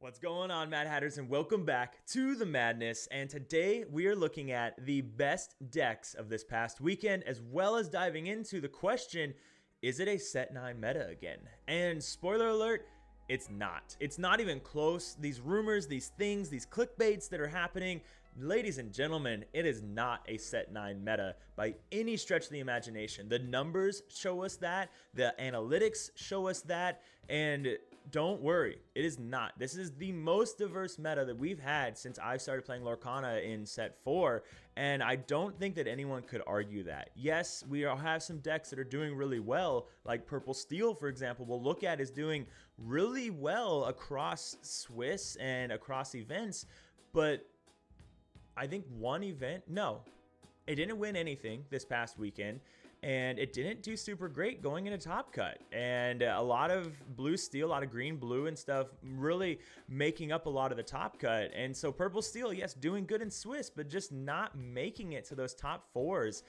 What's going on, Mad Hatters, and welcome back to the madness. And today we are looking at the best decks of this past weekend, as well as diving into the question, is it a set 9 meta again? And spoiler alert, it's not. It's not even close. These rumors, these things, these clickbaits that are happening, ladies and gentlemen, it is not a set 9 meta by any stretch of the imagination. The numbers show us that, the analytics show us that, and don't worry, it is not. This is the most diverse meta that we've had since I started playing Lorcana in set 4, and I don't think that anyone could argue that. Yes, we all have some decks that are doing really well, like Purple Steel, for example, we'll look at is doing really well across Swiss and across events, but I think one event, no, it didn't win anything this past weekend, and it didn't do super great going into Top Cut. And a lot of blue steel, a lot of green blue and stuff really making up a lot of the Top Cut. And so Purple Steel, yes, doing good in Swiss, but just not making it to those top 4s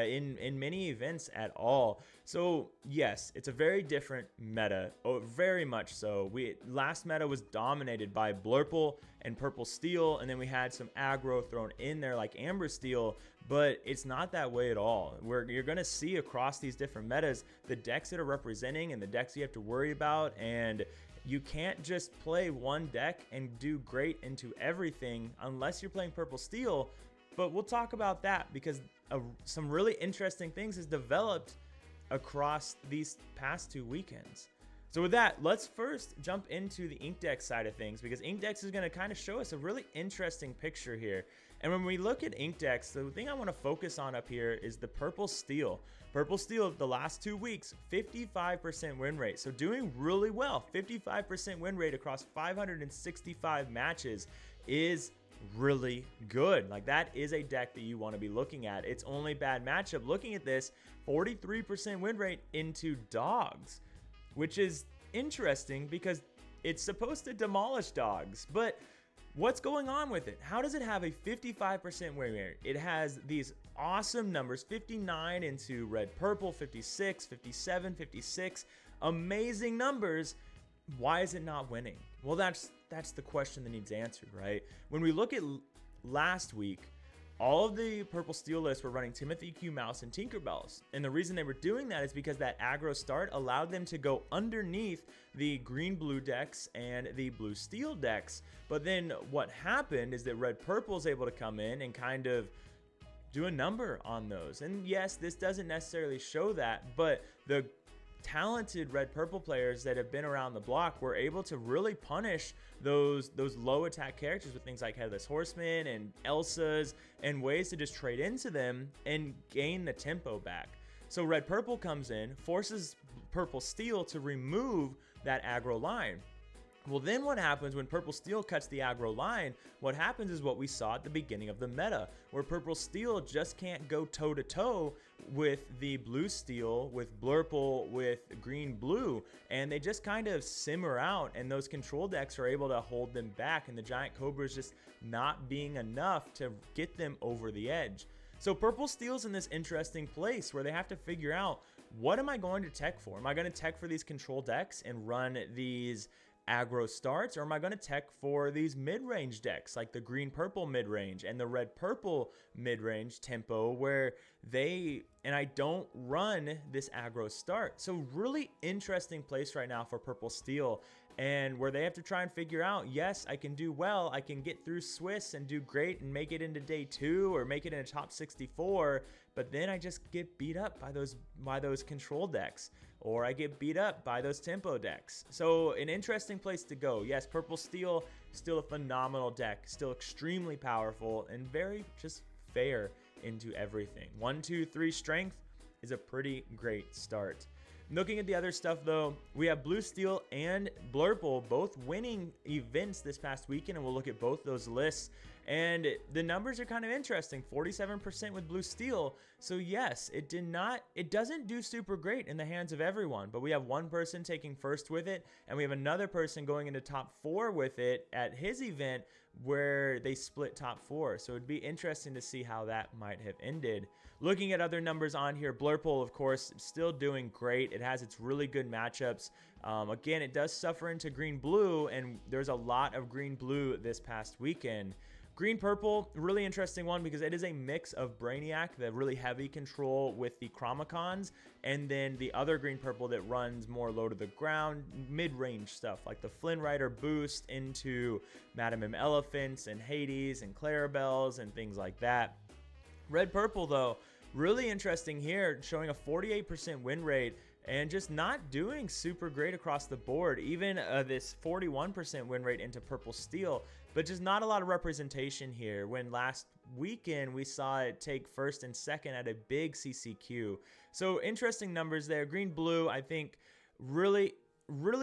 in many events at all. So yes, it's a very different meta, very much so. Last meta was dominated by Blurple and Purple Steel, and then we had some aggro thrown in there like Amber Steel, but it's not that way at all. You're going to see across these different metas the decks that are representing and the decks you have to worry about, and you can't just play one deck and do great into everything unless you're playing Purple Steel. But we'll talk about that because some really interesting things has developed across these past 2 weekends. So with that, let's first jump into the Inkdex side of things, because Inkdex is going to kind of show us a really interesting picture here. And when we look at Inkdex, the thing I want to focus on up here is the Purple Steel. Purple Steel, the last 2 weeks, 55% win rate. So doing really well. 55% win rate across 565 matches is really good. Like, that is a deck that you want to be looking at. Its only bad matchup, looking at this, 43% win rate into dogs, which is interesting because it's supposed to demolish dogs. But what's going on with it? How does it have a 55% win rate? It has these awesome numbers, 59 into red purple, 56, 57, 56, amazing numbers. Why is it not winning? Well, that's the question that needs answered, right? When we look at last week, all of the Purple Steel lists were running Timothy Q Mouse and Tinkerbells. And the reason they were doing that is because that aggro start allowed them to go underneath the green blue decks and the blue steel decks. But then what happened is that red purple is able to come in and kind of do a number on those. And yes, this doesn't necessarily show that, but the talented red purple players that have been around the block were able to really punish those low attack characters with things like Headless Horseman and Elsa's, and ways to just trade into them and gain the tempo back. So red purple comes in, forces Purple Steel to remove that aggro line. Well, then what happens when Purple Steel cuts the aggro line? What happens is what we saw at the beginning of the meta, where Purple Steel just can't go toe-to-toe with the Blue Steel, with Blurple, with Green Blue, and they just kind of simmer out, and those control decks are able to hold them back, and the Giant Cobra is just not being enough to get them over the edge. So Purple Steel's in this interesting place where they have to figure out, what am I going to tech for? Am I going to tech for these control decks and run these aggro starts, or am I going to tech for these mid-range decks like the green-purple mid-range and the red-purple mid-range tempo, where I don't run this aggro start? So really interesting place right now for Purple Steel, and where they have to try and figure out, yes, I can do well, I can get through Swiss and do great and make it into day 2 or make it in a top 64, but then I just get beat up by those control decks, or I get beat up by those tempo decks. So an interesting place to go. Yes, Purple Steel, still a phenomenal deck, still extremely powerful and very just fair into everything. 1, 2, 3 strength is a pretty great start. Looking at the other stuff though, we have Blue Steel and Blurple both winning events this past weekend, and we'll look at both those lists. And the numbers are kind of interesting. 47% with Blue Steel. So yes, it doesn't do super great in the hands of everyone, but we have one person taking first with it, and we have another person going into top 4 with it at his event where they split top 4. So it'd be interesting to see how that might have ended. looking at other numbers on here, Blurple, of course, still doing great. It has its really good matchups. Again, it does suffer into green-blue, and there's a lot of green-blue this past weekend. Green-purple, really interesting one because it is a mix of Brainiac, the really heavy control with the Chromicons, and then the other green-purple that runs more low to the ground, mid-range stuff like the Flynn Rider boost into Madame M Elephants and Hades and Clarabelles and things like that. Red-purple, though, really interesting here, showing a 48% win rate and just not doing super great across the board. Even this 41% win rate into purple steel, but just not a lot of representation here. When last weekend we saw it take first and second at a big CCQ. So interesting numbers there. Green blue, I think, really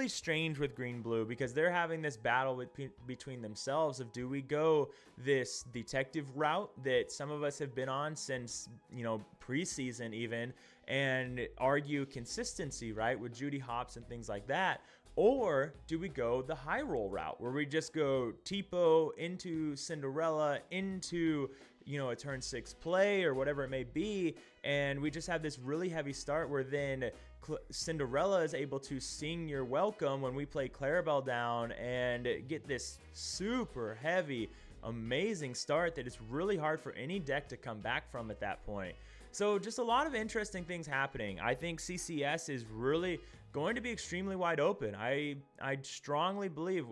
strange with green blue because they're having this battle between themselves of, do we go this detective route that some of us have been on since, you know, preseason even, and argue consistency, right, with Judy Hopps and things like that? Or do we go the high roll route where we just go Tipo into Cinderella into, you know, a turn 6 play or whatever it may be, and we just have this really heavy start where then Cinderella is able to sing your welcome when we play Clarabelle down and get this super heavy, amazing start that it's really hard for any deck to come back from at that point. So just a lot of interesting things happening. I think CCS is really going to be extremely wide open. I strongly believe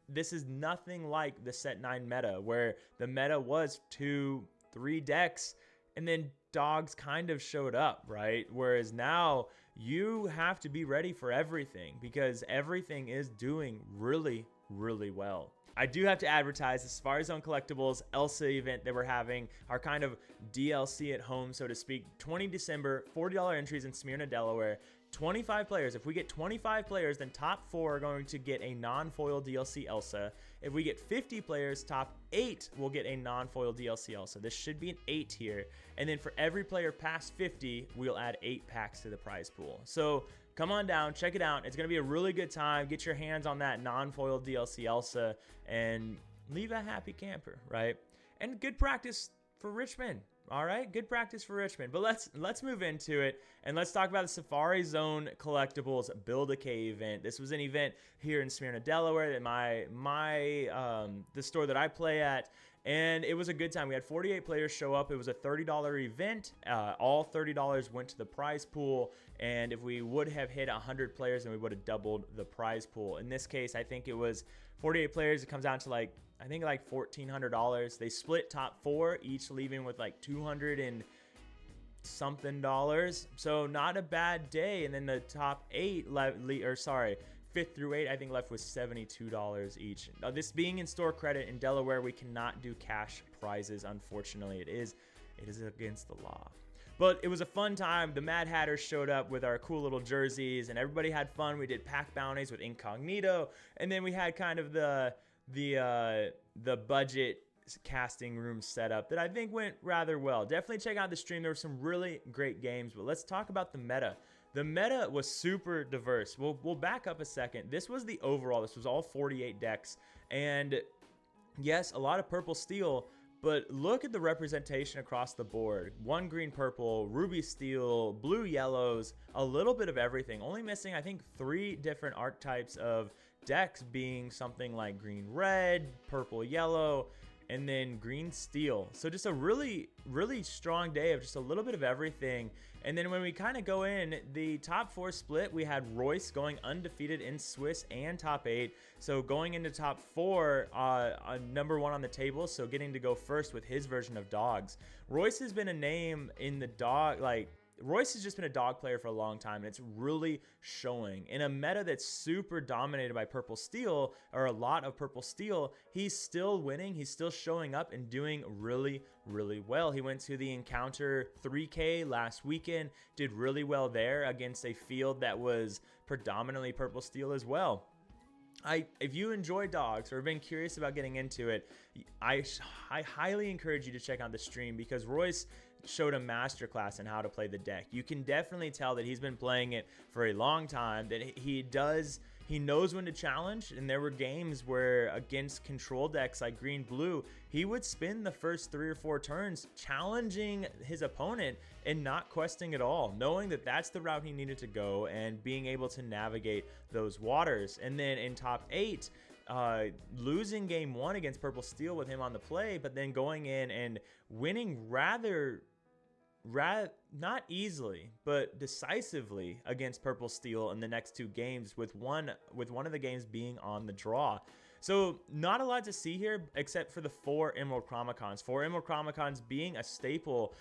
this is nothing like the set 9 meta, where the meta was 2-3 decks and then dogs kind of showed up, right? Whereas now you have to be ready for everything because everything is doing really, really well. I do have to advertise the Safari Zone Collectibles Elsa event that we're having, our kind of DLC at home, so to speak. 20 December, $40 entries in Smyrna, Delaware. 25 players. If we get 25 players, then top 4 are going to get a non-foil DLC Elsa. If we get 50 players, top 8 will get a non-foil DLC Elsa. This should be an 8 here. And then for every player past 50, we'll add 8 packs to the prize pool. So come on down, check it out. It's going to be a really good time. Get your hands on that non-foil DLC Elsa and leave a happy camper, right? And good practice for Richmond. All right, good practice for Richmond. But let's move into it, and let's talk about the Safari Zone Collectibles Build-A-K event. This was an event here in Smyrna, Delaware, that the store that I play at, and it was a good time. We had 48 players show up. It was a $30 event. All $30 went to the prize pool, and if we would have hit 100 players, then we would have doubled the prize pool. In this case, I think it was 48 players. It comes down to like $1,400. They split top 4, each leaving with like $200 and something. So not a bad day. And then the top 8 5th through 8, I think left with $72 each. Now, this being in store credit in Delaware, we cannot do cash prizes. Unfortunately, it is against the law. But it was a fun time. The Mad Hatters showed up with our cool little jerseys, and everybody had fun. We did pack bounties with Incognito, and then we had kind of the budget casting room setup that I think went rather well. Definitely check out the stream. There were some really great games, but let's talk about the meta. The meta was super diverse. We'll back up a second. This was the overall. This was all 48 decks, and yes, a lot of purple steel, but look at the representation across the board. 1 green purple, ruby steel, blue yellows, a little bit of everything. Only missing, I think, 3 different archetypes of decks, being something like green red, purple yellow, and then green steel. So just a really, really strong day of just a little bit of everything. And then when we kind of go in, the top 4 split, we had Royce going undefeated in Swiss and top 8. So going into top 4, number 1 on the table, so getting to go first with his version of dogs. Royce has been a name in the dog, Royce has just been a dog player for a long time, and it's really showing. In a meta that's super dominated by purple steel, or a lot of purple steel, he's still winning. He's still showing up and doing really, really well. He went to the Encounter 3K last weekend, did really well there against a field that was predominantly purple steel as well. If you enjoy dogs or have been curious about getting into it, I highly encourage you to check out the stream, because Royce showed a masterclass in how to play the deck. You can definitely tell that he's been playing it for a long time, that he he knows when to challenge, and there were games where against control decks like green blue, he would spend the first 3 or 4 turns challenging his opponent and not questing at all, knowing that that's the route he needed to go and being able to navigate those waters. And then in top 8, losing game 1 against purple steel with him on the play, but then going in and winning rather not easily but decisively against purple steel in the next 2 games, with one of the games being on the draw. So not a lot to see here except for the 4 Emerald Chromicons. 4 Emerald Chromicons being a staple.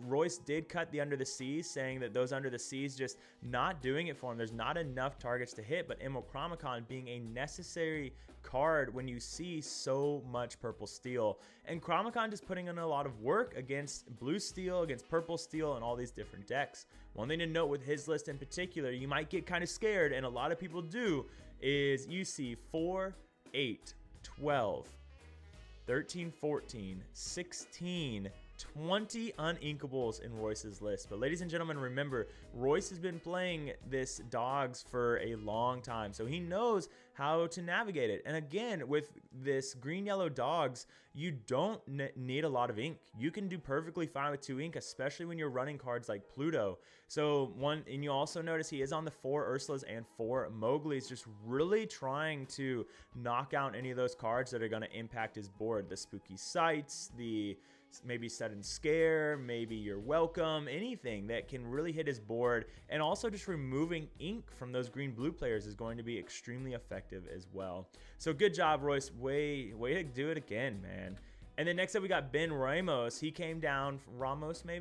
Royce did cut the Under the Seas, saying that those Under the Seas just not doing it for him. There's not enough targets to hit, but Emerald Chromicon being a necessary card when you see so much purple steel. And Chromicon just putting in a lot of work against blue steel, against purple steel, and all these different decks. One thing to note with his list in particular, you might get kind of scared, and a lot of people do, is you see 4, 8, 12, 13, 14, 16, 20 uninkables in Royce's list. But ladies and gentlemen, remember, Royce has been playing this dogs for a long time, so he knows how to navigate it. And again, with this green yellow dogs, you don't need a lot of ink. You can do perfectly fine with 2 ink, especially when you're running cards like Pluto. And you also notice he is on the 4 Ursulas and 4 Mowglis, just really trying to knock out any of those cards that are going to impact his board. The Spooky Sights, the maybe Sudden Scare, maybe You're Welcome, anything that can really hit his board. And also just removing ink from those green blue players is going to be extremely effective as well. So good job, Royce. Way to do it again, man. And then next up we got Ben Ramos. He came down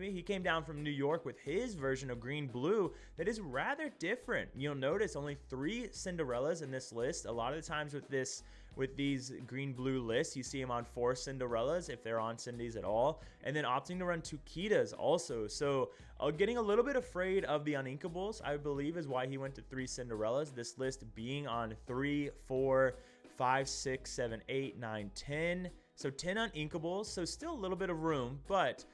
He came down from New York with his version of green blue that is rather different. You'll notice only 3 Cinderellas in this list. A lot of the times with these green blue lists, you see him on 4 Cinderellas if they're on Cindy's at all, and then opting to run 2 Kitas also. So getting a little bit afraid of the uninkables, I believe, is why he went to 3 Cinderellas. This list being on 3, 4, 5, 6, 7, 8, 9, 10. So 10 uninkables, so still a little bit of room, but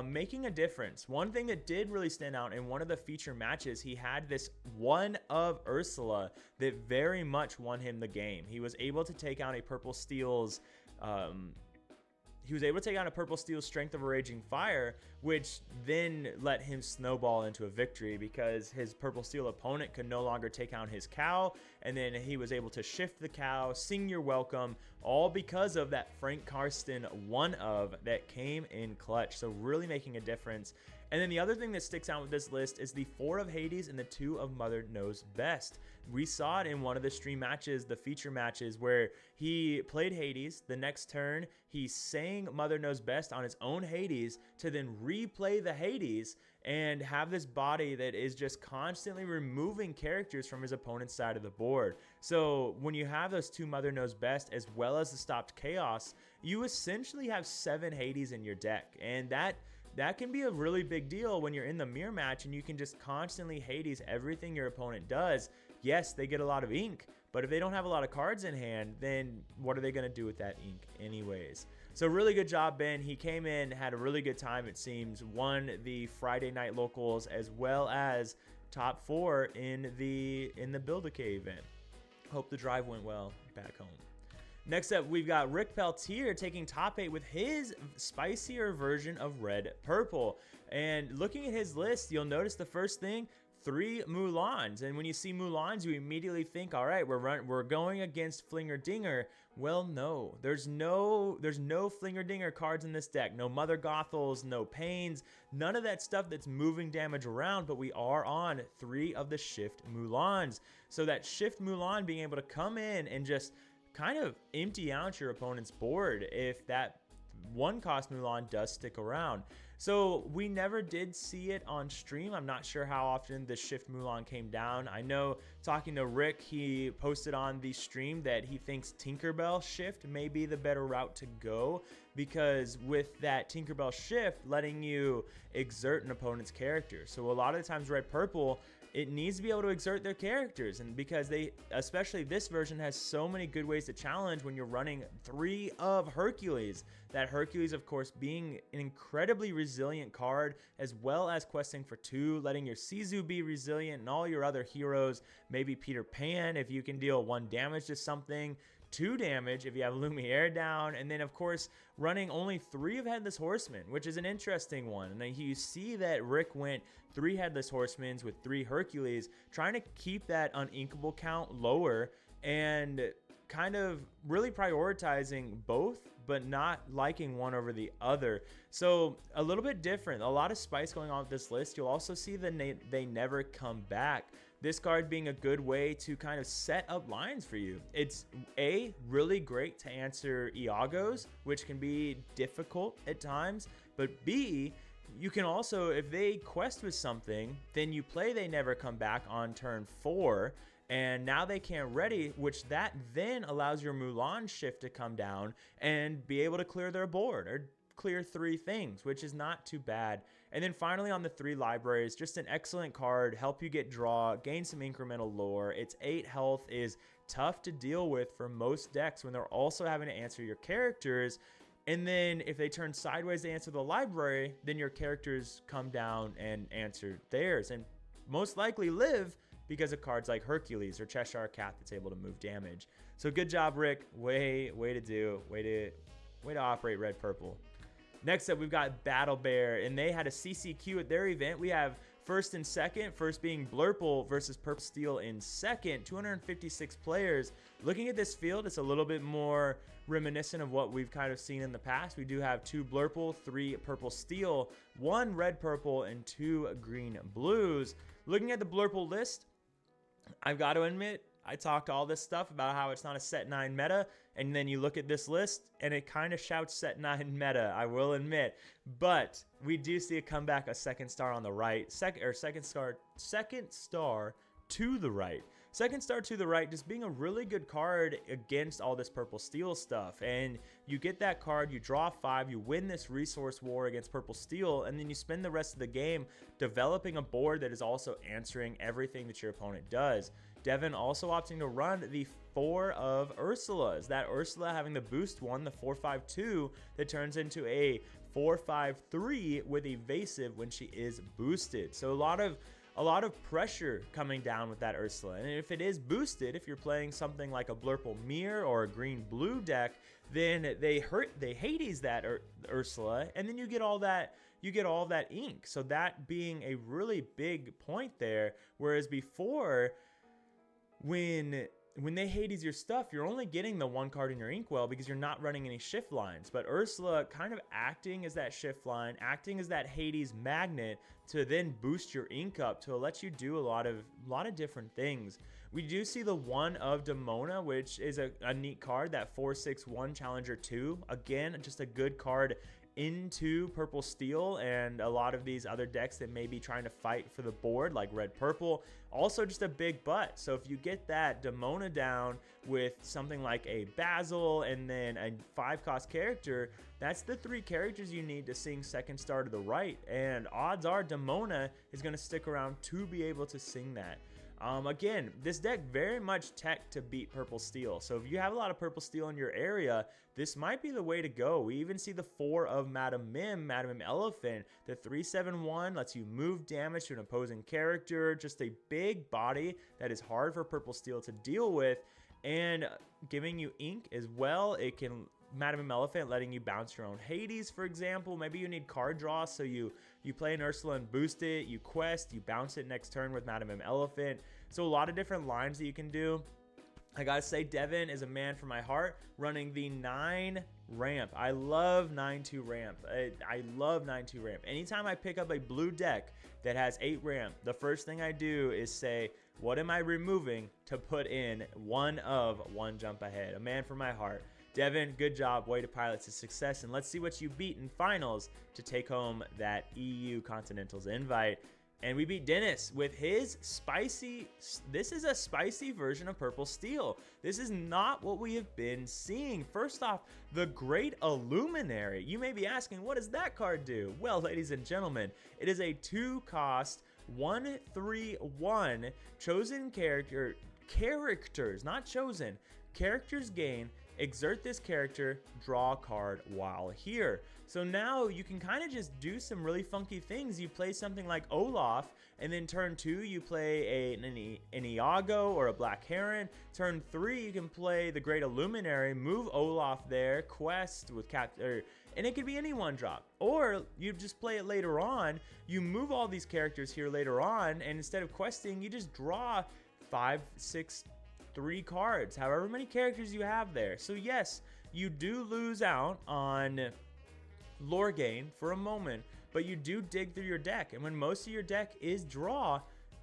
making a difference. One thing that did really stand out in one of the feature matches, he had this one of Ursula that very much won him the game. He was able to take out a purple steel's Strength of a Raging Fire, which then let him snowball into a victory because his purple steel opponent could no longer take out his cow, and then he was able to shift the cow, sing You're Welcome, all because of that Frank Karsten one of that came in clutch. So really making a difference. And then the other thing that sticks out with this list is the 4 of Hades and the 2 of Mother Knows Best. We saw it in one of the stream matches, the feature matches, where he played Hades. The next turn, he sang Mother Knows Best on his own Hades to then replay the Hades and have this body that is just constantly removing characters from his opponent's side of the board. So when you have those 2 Mother Knows Best as well as the stopped chaos, you essentially have 7 Hades in your deck. And that can be a really big deal when you're in the mirror match and you can just constantly Hades everything your opponent does. Yes, they get a lot of ink, but if they don't have a lot of cards in hand, then what are they going to do with that ink anyways? So really good job, Ben. He came in, had a really good time, it seems, won the Friday night locals as well as top 4 in the Build-A-K event. Hope the drive went well back home. Next up, we've got Rick Peltier taking top 8 with his spicier version of Red Purple. And looking at his list, you'll notice the first thing, 3 Mulans. And when you see Mulans, you immediately think, all right, we're going against Flinger Dinger. Well, no, there's no Flinger Dinger cards in this deck. No Mother Gothels, no Pains, none of that stuff that's moving damage around, but we are on 3 of the Shift Mulans. So that Shift Mulan being able to come in and just kind of empty out your opponent's board if that 1-cost Mulan does stick around. So we never did see it on stream. I'm not sure how often the Shift Mulan came down. I know talking to Rick, he posted on the stream that he thinks Tinkerbell Shift may be the better route to go, because with that Tinkerbell Shift letting you exert an opponent's character. So a lot of the times Red Purple it needs to be able to exert their characters, and because they, especially this version, has so many good ways to challenge when you're running 3 of Hercules. That Hercules, of course, being an incredibly resilient card, as well as questing for 2, letting your Sizu be resilient, and all your other heroes, maybe Peter Pan if you can deal 1 damage to something, 2 damage if you have Lumiere down, and then of course running only 3 of Headless Horsemen, which is an interesting one. And then you see that Rick went 3 Headless Horsemen with 3 Hercules, trying to keep that uninkable count lower and kind of really prioritizing both, but not liking one over the other. So a little bit different, a lot of spice going on with this list. You'll also see the They Never Come Back. This card being a good way to kind of set up lines for you. It's A, really great to answer Iagos, which can be difficult at times, but B, you can also, if they quest with something, then you play They Never Come Back on turn 4, and now they can't ready, which that then allows your Mulan shift to come down and be able to clear their board or clear 3 things, which is not too bad. And then finally on the 3 libraries, just an excellent card, help you get draw, gain some incremental lore. Its 8 health is tough to deal with for most decks when they're also having to answer your characters. And then if they turn sideways to answer the library, then your characters come down and answer theirs, and most likely live because of cards like Hercules or Cheshire Cat that's able to move damage. So good job, Rick. Way to operate red purple. Next up, we've got Battlebear, and they had a CCQ at their event. We have first and second, first being Blurple versus Purple Steel in second, 256 players. Looking at this field, it's a little bit more reminiscent of what we've kind of seen in the past. We do have 2 Blurple, 3 Purple Steel, 1 Red Purple, and 2 Green Blues. Looking at the Blurple list, I've got to admit, I talked all this stuff about how it's not a set 9 meta, and then you look at this list and it kind of shouts set 9 meta, I will admit. But we do see a comeback, a second star on the right, second star to the right. Second star to the right, just being a really good card against all this Purple Steel stuff. And you get that card, you draw 5, you win this resource war against Purple Steel, and then you spend the rest of the game developing a board that is also answering everything that your opponent does. Devin also opting to run the 4 of Ursula's. That Ursula having the boost one, the 4/5/2, that turns into a 4/5/3 with evasive when she is boosted. So a lot of pressure coming down with that Ursula. And if it is boosted, if you're playing something like a Blurple Mirror or a green-blue deck, then they Hades that Ursula, and then you get all that ink. So that being a really big point there. Whereas before, when they Hades your stuff, you're only getting the 1 card in your inkwell because you're not running any shift lines. But Ursula kind of acting as that shift line, acting as that Hades magnet to then boost your ink up to let you do a lot of different things. We do see the 1 of Demona, which is a neat card, that 4/6/1 Challenger 2. Again, just a good card into Purple Steel and a lot of these other decks that may be trying to fight for the board, like Red Purple. Also just a big butt. So if you get that Demona down with something like a Basil and then a 5-cost character, that's the 3 characters you need to sing second star to the right. And odds are Demona is going to stick around to be able to sing that. Again, this deck very much tech to beat Purple Steel. So if you have a lot of Purple Steel in your area, this might be the way to go. We even see the 4 of Madam Mim Elephant. The 3/7/1 lets you move damage to an opposing character. Just a big body that is hard for Purple Steel to deal with. And giving you ink as well. It can... Madam Elephant letting you bounce your own Hades, for example. Maybe you need card draw, so you play an Ursula and boost it, you quest, you bounce it next turn with Madam Elephant. So a lot of different lines that you can do. I gotta say, Devin is a man for my heart, running the 9 ramp. I love 9/2 ramp. I love 9/2 ramp. Anytime I pick up a blue deck that has 8 ramp, the first thing I do is say, what am I removing to put in 1 of 1 jump ahead? A man for my heart. Devin, good job. Way to pilot to success. And let's see what you beat in finals to take home that EU Continentals invite. And we beat Dennis with his spicy... This is a spicy version of Purple Steel. This is not what we have been seeing. First off, the Great Illuminary. You may be asking, what does that card do? Well, ladies and gentlemen, it is a 2-cost 131. Chosen characters, not chosen, characters gain. Exert this character, draw a card while here. So now you can kind of just do some really funky things. You play something like Olaf, and then turn 2 you play an Iago or a Black Heron. Turn 3 you can play the Great Illuminary, move Olaf there, quest with and it could be any one drop. Or you just play it later on, you move all these characters here later on, and instead of questing, you just draw 5, 6, 3 cards, however many characters you have there. So yes, you do lose out on lore gain for a moment, but you do dig through your deck, and when most of your deck is draw,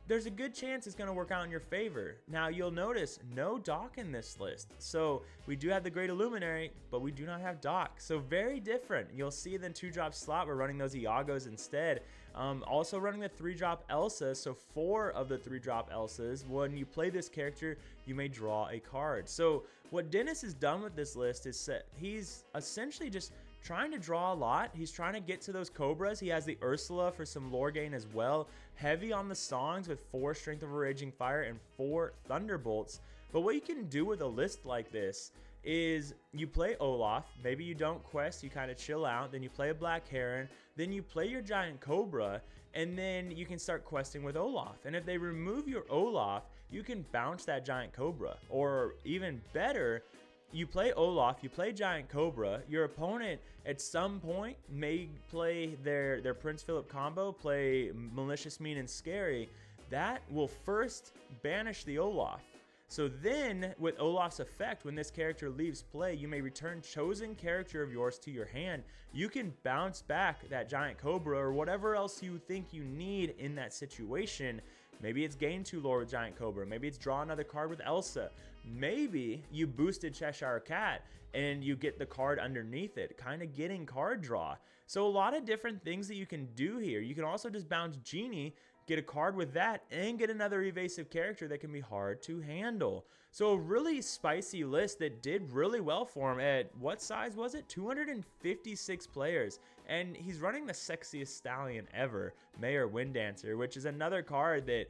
there's a good chance it's going to work out in your favor. Now you'll notice no Dock in this list. So we do have the Great Illuminary, but we do not have Dock. So very different. You'll see the 2-drop slot, we're running those Iagos instead. Also running the 3-drop Elsa, so 4 of the 3-drop Elsas. When you play this character, you may draw a card. So what Dennis has done with this list is he's essentially just trying to draw a lot. He's trying to get to those Cobras. He has the Ursula for some lore gain as well. Heavy on the songs with 4 Strength of a Raging Fire and 4 Thunderbolts. But what you can do with a list like this is you play Olaf, maybe you don't quest, you kind of chill out, then you play a Black Heron, then you play your Giant Cobra, and then you can start questing with Olaf. And if they remove your Olaf, you can bounce that Giant Cobra. Or even better, you play Olaf, you play Giant Cobra, your opponent at some point may play their Prince Philip combo, play Malicious, Mean, and Scary. That will first banish the Olaf. So then, with Olaf's effect, when this character leaves play, you may return chosen character of yours to your hand. You can bounce back that Giant Cobra or whatever else you think you need in that situation. Maybe it's gain 2 lore with Giant Cobra. Maybe it's draw another card with Elsa. Maybe you boosted Cheshire Cat and you get the card underneath it, kind of getting card draw. So a lot of different things that you can do here. You can also just bounce Genie, get a card with that, and get another evasive character that can be hard to handle. So a really spicy list that did really well for him at, what size was it? 256 players. And he's running the sexiest stallion ever, Mayor Winddancer, which is another card that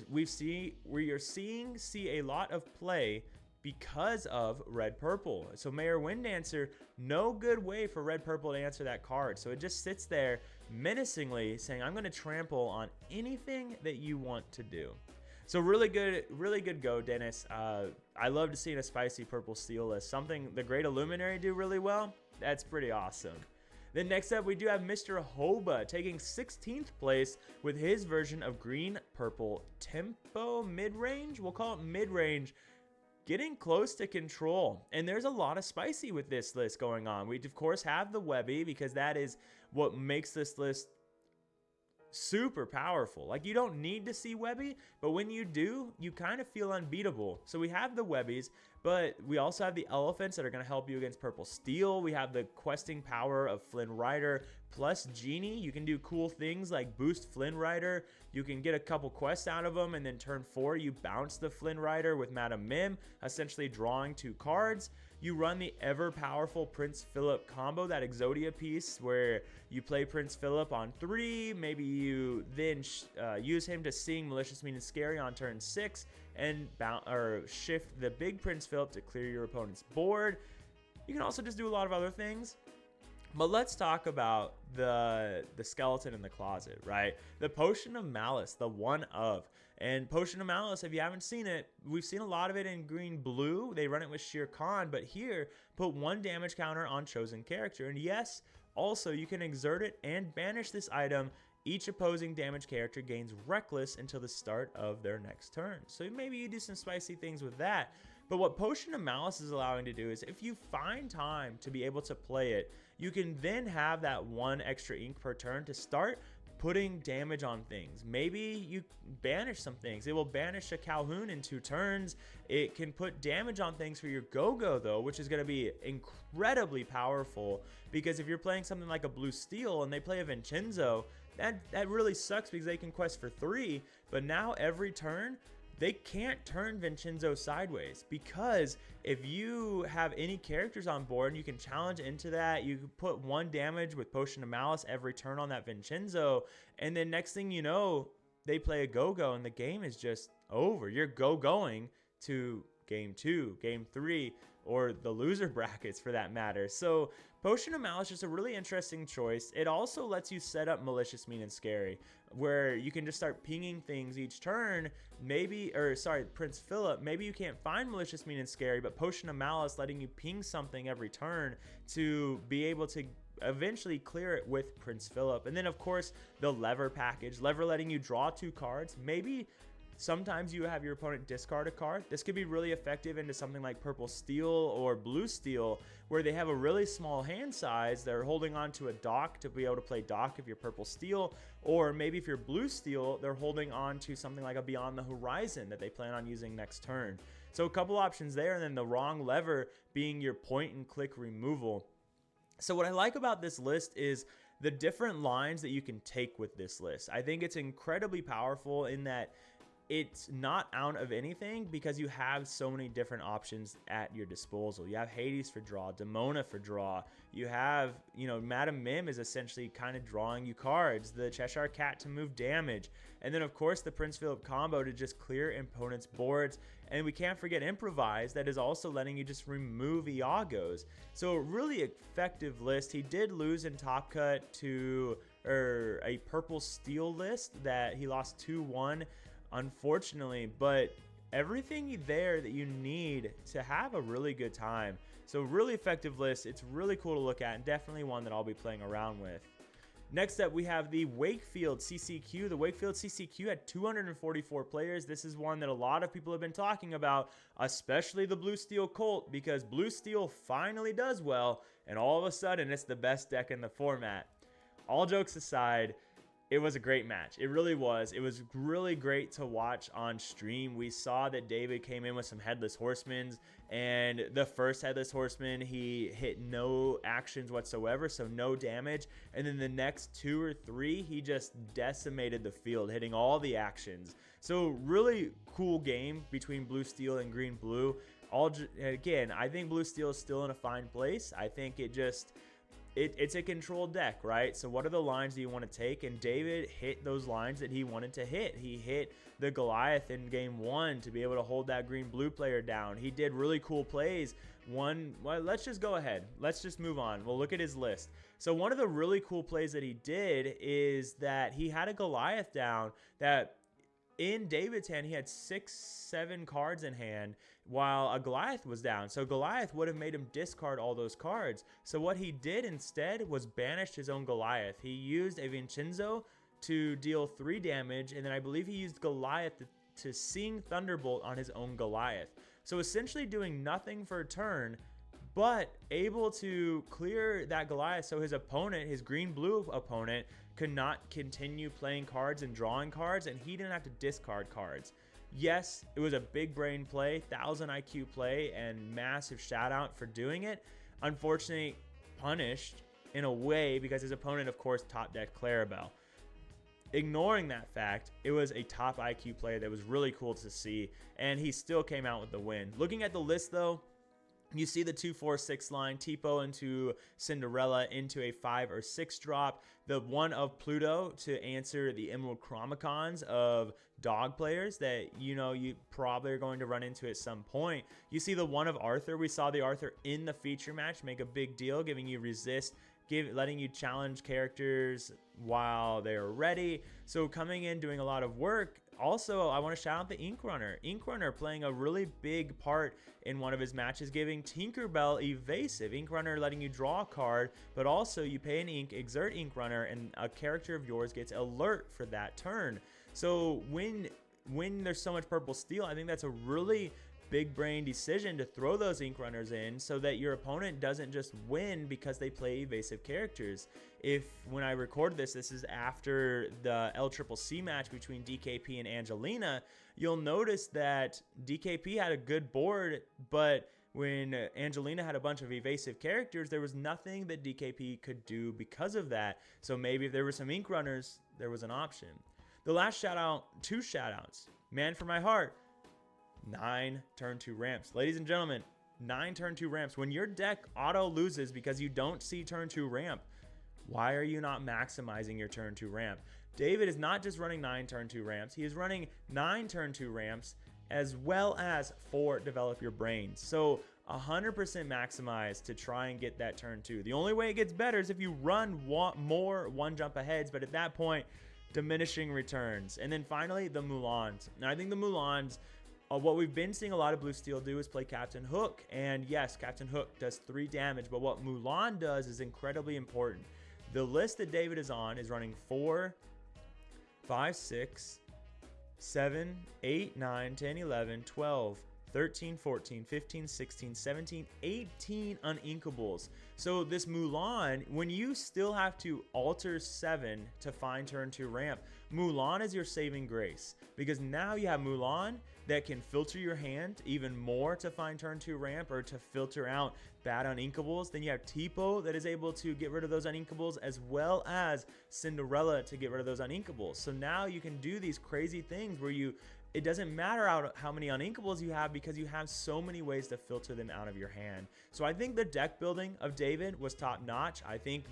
we are seeing a lot of play because of Red Purple. So Mayor Winddancer, no good way for Red Purple to answer that card. So it just sits there menacingly saying, I'm going to trample on anything that you want to do. So really good go, Dennis. I love to see a spicy purple steel list. Something the Great Illuminary do really well. That's pretty awesome. Then next up, we do have Mr. Hoba taking 16th place with his version of green purple tempo mid-range. We'll call it mid-range. Getting close to control. And there's a lot of spicy with this list going on. We, of course, have the Webby because that is what makes this list super powerful. Like, you don't need to see Webby, but when you do, you kind of feel unbeatable. So we have the Webbies, but we also have the elephants that are going to help you against purple steel. We have the questing power of Flynn Rider plus Genie. You can do cool things like boost Flynn Rider. You can get a couple quests out of them, and then turn 4 you bounce the Flynn Rider with Madam Mim, essentially drawing 2 cards. You run the ever powerful Prince Philip combo, that Exodia piece where you play Prince Philip on 3, maybe you then use him to sing Malicious, Mean, and Scary on turn 6, and shift the big Prince Philip to clear your opponent's board. You can also just do a lot of other things. But let's talk about the skeleton in the closet, right? The Potion of Malice, the one of. And Potion of Malice, if you haven't seen it, we've seen a lot of it in green-blue. They run it with Shere Khan, but here, put 1 damage counter on chosen character. And yes, also, you can exert it and banish this item. Each opposing damage character gains Reckless until the start of their next turn. So maybe you do some spicy things with that. But what Potion of Malice is allowing to do is if you find time to be able to play it, you can then have that 1 extra ink per turn to start putting damage on things. Maybe you banish some things. It will banish a Calhoun in 2 turns. It can put damage on things for your Go-Go though, which is going to be incredibly powerful, because if you're playing something like a Blue Steel and they play a Vincenzo, that really sucks because they can quest for 3, but now every turn they can't turn Vincenzo sideways, because if you have any characters on board, you can challenge into that. You can put 1 damage with Potion of Malice every turn on that Vincenzo, and then next thing you know, they play a go-go and the game is just over. You're going to game 2, game 3, or the loser brackets for that matter. So Potion of Malice is just a really interesting choice. It also lets you set up Malicious, Mean, and Scary, where you can just start pinging things each turn. Prince Philip, maybe you can't find Malicious, Mean, and Scary, but Potion of Malice letting you ping something every turn to be able to eventually clear it with Prince Philip. And then of course the Lever package, Lever letting you draw 2 cards. Maybe sometimes you have your opponent discard a card. This could be really effective into something like Purple Steel or Blue Steel, where they have a really small hand size. They're holding on to a dock to be able to play dock if you're Purple Steel, or maybe if you're Blue Steel, they're holding on to something like a Beyond the Horizon that they plan on using next turn. So a couple options there, and then the wrong lever being your point and click removal. So what I like about this list is the different lines that you can take with this list. I think it's incredibly powerful in that it's not out of anything because you have so many different options at your disposal. You have Hades for draw, Demona for draw. You have, Madam Mim is essentially kind of drawing you cards, the Cheshire Cat to move damage, and then of course the Prince Philip combo to just clear opponents' boards. And we can't forget Improvise, that is also letting you just remove Iagos. So a really effective list. He did lose in Top Cut to a Purple Steel list that he lost 2-1. Unfortunately, but everything there that you need to have a really good time. So really effective list. It's really cool to look at and definitely one that I'll be playing around with. Next up, we have the Wakefield CCQ. The Wakefield CCQ had 244 players. This is one that a lot of people have been talking about, especially the Blue Steel Colt, because Blue Steel finally does well, and all of a sudden it's the best deck in the format. All jokes aside, it was a great match. It really was. It was really great to watch on stream. We saw that David came in with some Headless Horsemen, and the first Headless Horseman, he hit no actions whatsoever, so no damage. And then the next 2 or 3, he just decimated the field, hitting all the actions. So really cool game between Blue Steel and Green Blue. Again, I think Blue Steel is still in a fine place. I think it's a controlled deck, right? So what are the lines that you want to take? And David hit those lines that he wanted to hit. He hit the Goliath in game 1 to be able to hold that green-blue player down. He did really cool plays. Well, let's just go ahead. Let's just move on. We'll look at his list. So one of the really cool plays that he did is that he had a Goliath down that in David's hand, he had 6-7 cards in hand while a Goliath was down. So Goliath would have made him discard all those cards. So what he did instead was banished his own Goliath. He used a Vincenzo to deal 3 damage, and then I believe he used Goliath to Sing Thunderbolt on his own Goliath. So essentially doing nothing for a turn, but able to clear that Goliath so his opponent, his green-blue opponent, could not continue playing cards and drawing cards, and he didn't have to discard cards. Yes, it was a big brain play, 1000 IQ play, and massive shout out for doing it. Unfortunately, punished in a way because his opponent, of course, top decked Clarabelle. Ignoring that fact, it was a top IQ play that was really cool to see, and he still came out with the win. Looking at the list, though, you see the 2-4-6 line, Tipo into Cinderella into a 5 or 6 drop, the one of Pluto to answer the Emerald Chromicons of dog players that you probably are going to run into at some point. You see the one of Arthur. We saw the Arthur in the feature match make a big deal, giving you resist, letting you challenge characters while they're ready. So coming in, doing a lot of work. Also, I want to shout out the Ink Runner. Ink Runner playing a really big part in one of his matches, giving Tinkerbell evasive. Ink Runner letting you draw a card, but also you pay an ink, exert Ink Runner, and a character of yours gets alert for that turn. So when there's so much Purple Steel, I think that's a really big brain decision to throw those Ink Runners in so that your opponent doesn't just win because they play evasive characters. When I record this is after the LCCC match between DKP and Angelina, you'll notice that DKP had a good board, but when Angelina had a bunch of evasive characters, there was nothing that DKP could do because of that. So maybe if there were some Ink Runners, there was an option. The last shout out, 2 shout outs. Man for my heart. 9 turn 2 ramps. Ladies and gentlemen, 9 turn 2 ramps. When your deck auto loses because you don't see turn 2 ramp, why are you not maximizing your turn 2 ramp? David is not just running 9 turn 2 ramps, he is running 9 turn 2 ramps as well as 4 develop your brains. So 100% maximize to try and get that turn 2. The only way it gets better is if you run more 1 jump aheads, but at that point, diminishing returns. And then finally, the Mulans. Now I think the Mulans, what we've been seeing a lot of Blue Steel do is play Captain Hook. And yes, Captain Hook does 3 damage, but what Mulan does is incredibly important. The list that David is on is running 4, 5, 6, 7, 8, 9, 10, 11, 12, 13, 14, 15, 16, 17, 18 uninkables. So this Mulan, when you still have to alter 7 to find turn 2 ramp, Mulan is your saving grace, because now you have Mulan that can filter your hand even more to find turn 2 ramp or to filter out bad uninkables. Then you have Tipo that is able to get rid of those uninkables, as well as Cinderella to get rid of those uninkables. So now you can do these crazy things where it doesn't matter how many uninkables you have, because you have so many ways to filter them out of your hand. So I think the deck building of David was top notch. I think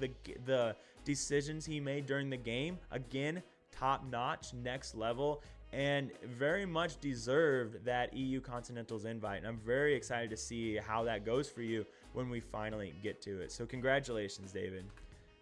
the decisions he made during the game, again, top notch, next level, and very much deserved that EU Continentals invite. And I'm very excited to see how that goes for you when we finally get to it. So congratulations, David.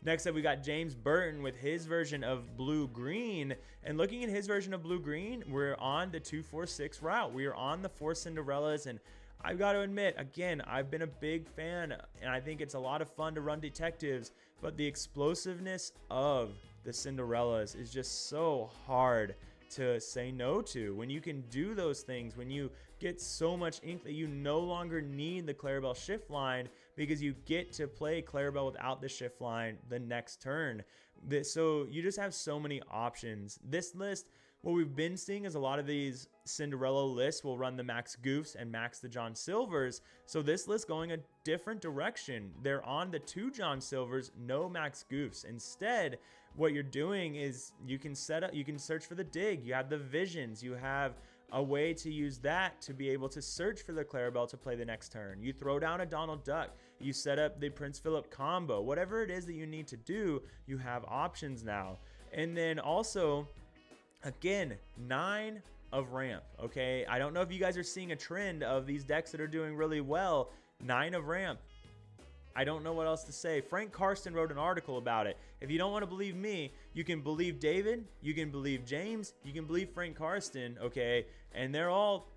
Next up, we got James Burton with his version of blue-green. And looking at his version of blue-green, we're on the 2-4-6 route. We are on the 4 Cinderellas. And I've got to admit, again, I've been a big fan, and I think it's a lot of fun to run detectives. But the explosiveness of the Cinderellas is just so hard to say no to. When you can do those things, when you get so much ink that you no longer need the Clarabelle shift line, because you get to play Clarabelle without the shift line the next turn. So you just have so many options. This list, what we've been seeing is a lot of these Cinderella lists will run the Max Goofs and Max the John Silvers. So this list going a different direction. They're on the 2 John Silvers, no Max Goofs. Instead, what you're doing is you can search for the dig. You have the visions. You have a way to use that to be able to search for the Clarabelle to play the next turn. You throw down a Donald Duck. You set up the Prince Philip combo. Whatever it is that you need to do, you have options now. And then also, again, 9 of ramp, okay? I don't know if you guys are seeing a trend of these decks that are doing really well. 9 of ramp. I don't know what else to say. Frank Karsten wrote an article about it. If you don't want to believe me, you can believe David, you can believe James, you can believe Frank Karsten, okay? And they're all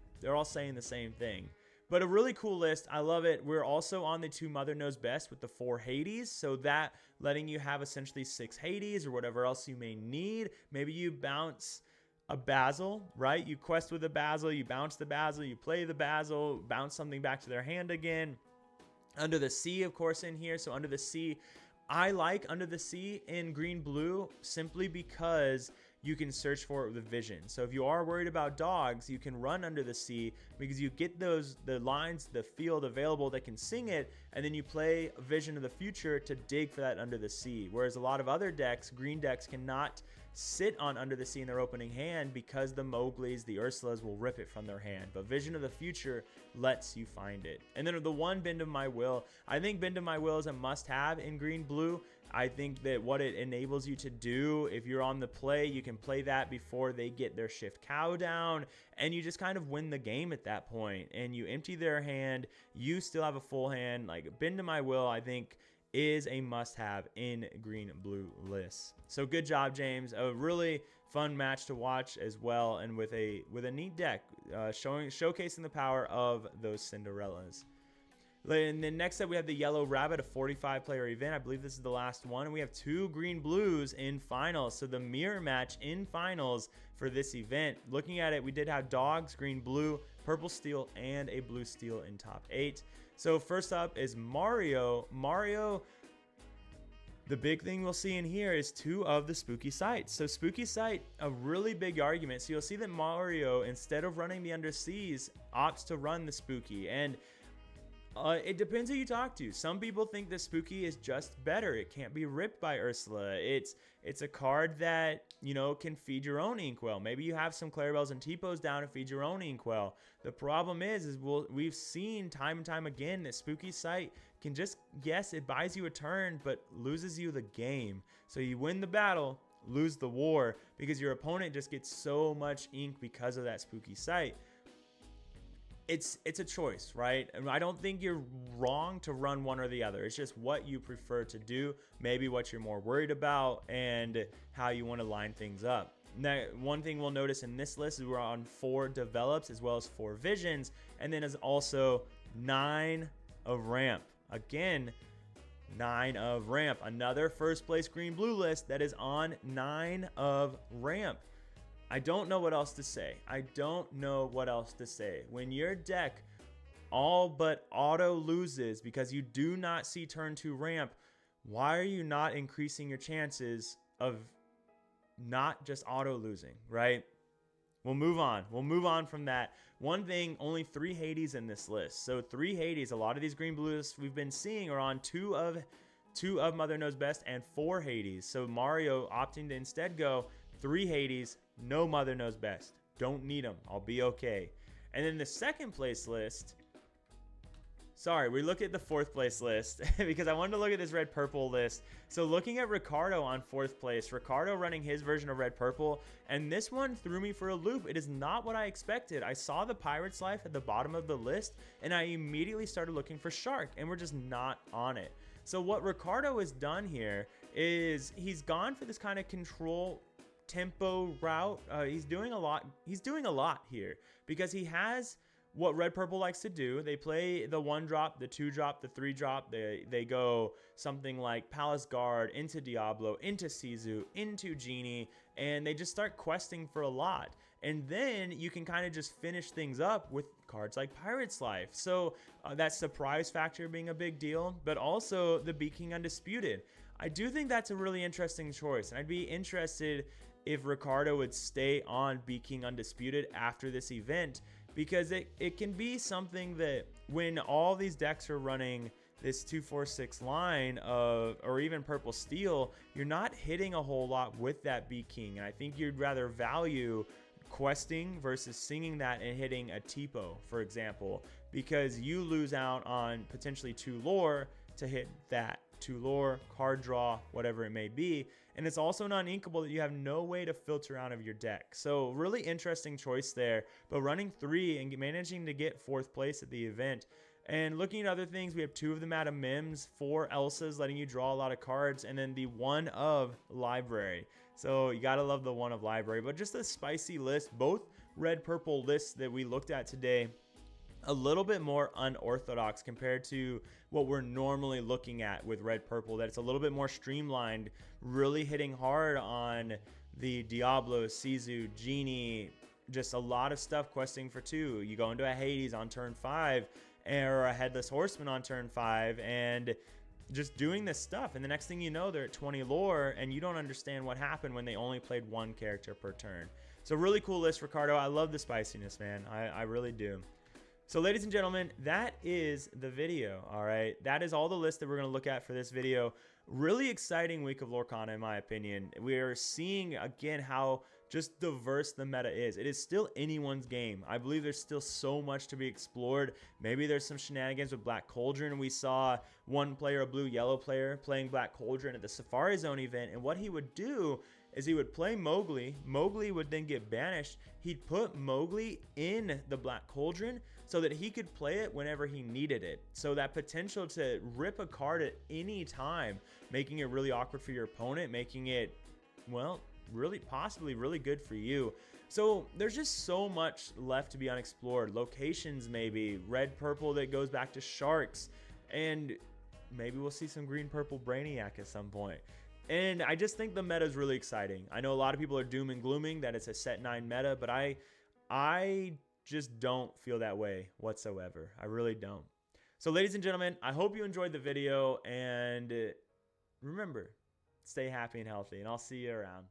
saying the same thing. But a really cool list. I love it. We're also on the 2 Mother Knows Best with the 4 Hades. So that letting you have essentially 6 Hades or whatever else you may need. Maybe you bounce a Basil, right? You quest with a Basil, you bounce the Basil, you play the Basil, bounce something back to their hand again. Under the Sea, of course, in here. So Under the Sea, I like Under the Sea in green-blue simply because you can search for it with a vision. So if you are worried about dogs, you can run Under the Sea because you get the lines, the field available that can sing it, and then you play Vision of the Future to dig for that Under the Sea. Whereas a lot of other decks, green decks, cannot sit on Under the Sea in their opening hand because the Mowglis, the Ursulas will rip it from their hand. But Vision of the Future lets you find it. And then the 1 Bend of My Will. I think Bend of My Will is a must-have in green-blue. I think that what it enables you to do, if you're on the play, you can play that before they get their shift cow down, and you just kind of win the game at that point. And you empty their hand, you still have a full hand. Like Bend of My Will, I think, is a must-have in green-blue lists. So good job, James. A really fun match to watch as well, and with a neat deck, showcasing the power of those Cinderellas. And then next up, we have the Yellow Rabbit, a 45-player event. I believe this is the last one. And we have 2 green blues in finals. So the mirror match in finals for this event. Looking at it, we did have dogs, green, blue, purple steel, and a blue steel in top 8. So first up is Mario. Mario, the big thing we'll see in here is 2 of the spooky sights. So spooky sight, a really big argument. So you'll see that Mario, instead of running the Underseas, opts to run the spooky. And it depends who you talk to. Some people think the spooky is just better. It can't be ripped by Ursula. It's a card that, you know, can feed your own Inkwell. Maybe you have some Clarabelles and Tipos down to feed your own Inkwell. The problem is we've seen time and time again that spooky sight can just, yes, it buys you a turn, but loses you the game. So you win the battle, lose the war because your opponent just gets so much ink because of that spooky sight. It's a choice, right? And I don't think you're wrong to run one or the other. It's just what you prefer to do, maybe what you're more worried about, and how you want to line things up. Now, one thing we'll notice in this list is we're on 4 develops as well as 4 visions, and then is also 9 of ramp. Again, 9 of ramp. Another first place green blue list that is on 9 of ramp. I don't know what else to say. I don't know what else to say. When your deck all but auto loses because you do not see turn 2 ramp, why are you not increasing your chances of not just auto losing, right? We'll move on. We'll move on from that. One thing, only 3 Hades in this list. So 3 Hades, a lot of these green blues we've been seeing are on 2 of Mother Knows Best and 4 Hades. So Mario opting to instead go 3 Hades, no Mother Knows Best. Don't need them. I'll be okay. And then the second place list. Sorry, we look at the 4th place list because I wanted to look at this red purple list. So looking at Ricardo on 4th place, Ricardo running his version of red purple, and this one threw me for a loop. It is not what I expected. I saw the Pirate's Life at the bottom of the list, and I immediately started looking for Shark, and we're just not on it. So what Ricardo has done here is he's gone for this kind of control tempo route. He's doing a lot here because he has what red purple likes to do. They play the 1 drop, the 2 drop, the 3 drop. They go something like Palace Guard into Diablo, into Sizu, into Genie, and they just start questing for a lot. And then you can kind of just finish things up with cards like Pirate's Life. So that surprise factor being a big deal, but also the Beat King Undisputed. I do think that's a really interesting choice, and I'd be interested if Ricardo would stay on Beat King Undisputed after this event, because it can be something that when all these decks are running this 2-4-6 line of, or even purple steel, you're not hitting a whole lot with that Beat King. And I think you'd rather value questing versus singing that and hitting a Tipo, for example, because you lose out on potentially 2 lore to hit that 2 lore, card draw, whatever it may be. And it's also non-inkable that you have no way to filter out of your deck. So really interesting choice there. But running 3 and managing to get 4th place at the event. And looking at other things, we have 2 of the Madam Mims, 4 Elsas, letting you draw a lot of cards, and then the 1 of Library. So you gotta love the 1 of Library. But just a spicy list. Both red-purple lists that we looked at today, a little bit more unorthodox compared to what we're normally looking at with red purple, that it's a little bit more streamlined, really hitting hard on the Diablo, Sizu, Genie, just a lot of stuff questing for 2. You go into a Hades on turn 5 or a Headless Horseman on turn 5 and just doing this stuff, and the next thing you know, they're at 20 lore and you don't understand what happened when they only played 1 character per turn. So really cool list, Ricardo. I love the spiciness, man. I really do. So ladies and gentlemen, that is the video, all right? That is all the list that we're going to look at for this video. Really exciting week of Lorcana, in my opinion. We are seeing, again, how just diverse the meta is. It is still anyone's game. I believe there's still so much to be explored. Maybe there's some shenanigans with Black Cauldron. We saw one player, a blue-yellow player, playing Black Cauldron at the Safari Zone event, and what he would do is he would play Mowgli. Mowgli would then get banished. He'd put Mowgli in the Black Cauldron so that he could play it whenever he needed it. So that potential to rip a card at any time, making it really awkward for your opponent, making it, well, really possibly really good for you. So there's just so much left to be unexplored. Locations, maybe red purple that goes back to sharks, and maybe we'll see some green purple Brainiac at some point. And I just think the meta is really exciting. I know a lot of people are doom and glooming that it's a set 9 meta, but I just don't feel that way whatsoever. I really don't. So ladies and gentlemen, I hope you enjoyed the video, and remember, stay happy and healthy, and I'll see you around.